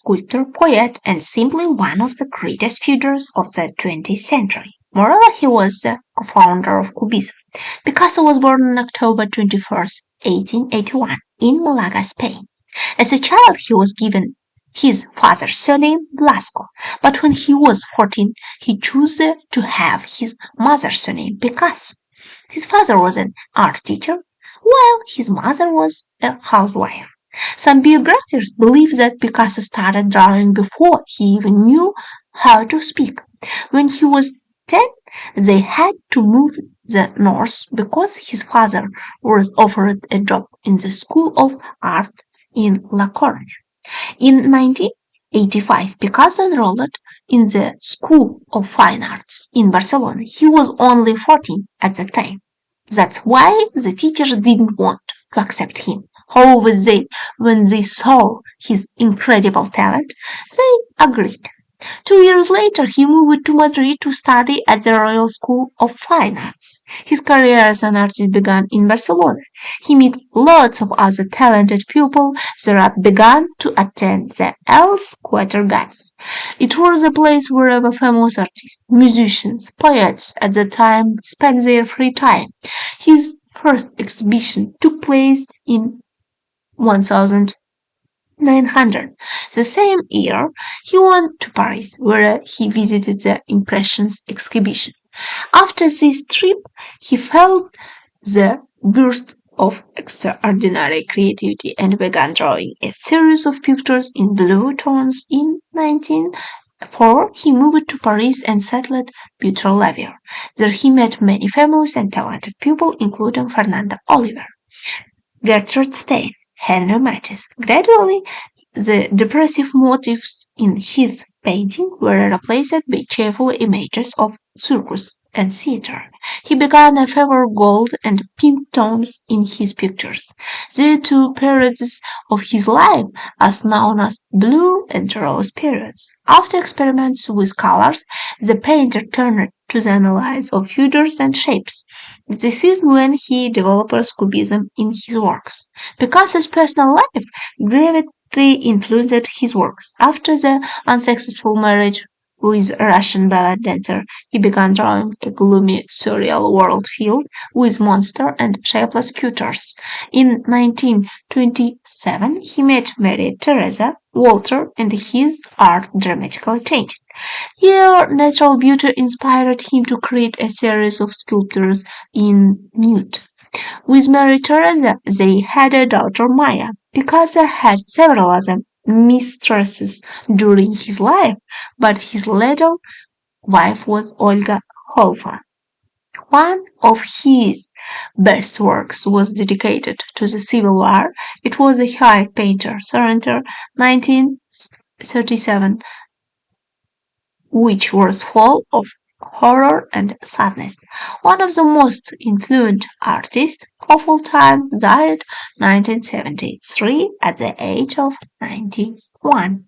sculptor, poet, and simply one of the greatest figures of the 20th century. Moreover, he was the co-founder of Cubism. Picasso was born on October 21st, 1881, in Malaga, Spain. As a child, he was given his father's surname Blasco, but when he was 14, he chose to have his mother's surname Picasso. His father was an art teacher, while his mother was a housewife. Some biographers believe that Picasso started drawing before he even knew how to speak. When he was 10, they had to move the north because his father was offered a job in the School of Art in La Coruña. In 1985, Picasso enrolled in the School of Fine Arts in Barcelona. He was only 14 at the time. That's why the teachers didn't want to accept him. However, when they saw his incredible talent, they agreed. 2 years later, he moved to Madrid to study at the Royal School of Fine Arts. His career as an artist began in Barcelona. He met lots of other talented people that began to attend the Els Quatre Gats. It was a place where famous artists, musicians, poets at the time spent their free time. His first exhibition took place in 1900. The same year, he went to Paris, where he visited the Impressions exhibition. After this trip, he felt the burst of extraordinary creativity and began drawing a series of pictures in blue tones. In 1904, he moved to Paris and settled Putre-Lavier. There he met many famous and talented people, including Fernando Oliver, Gertrude Stein, Henry Matisse. Gradually, the depressive motifs in his painting were replaced by cheerful images of circus and theater. He began to favor gold and pink tones in his pictures. The two periods of his life are known as blue and rose periods. After experiments with colors, the painter turned to the analysis of figures and shapes. This is when he developed Cubism in his works. Picasso's personal life greatly influenced his works. After the unsuccessful marriage with a Russian ballet dancer, he began drawing a gloomy, surreal world filled with monsters and shapeless creatures. In 1927, he met Maria Theresa Walter, and his art dramatically changed. Her natural beauty inspired him to create a series of sculptures in nude. With Mary Teresa, they had a daughter Maya. Picasso had several other mistresses during his life, but his later wife was Olga Holfa. One of his best works was dedicated to the Civil War. It was a high painter, surrender 1937, which was full of horror and sadness. One of the most influential artists of all time died 1973 at the age of 91.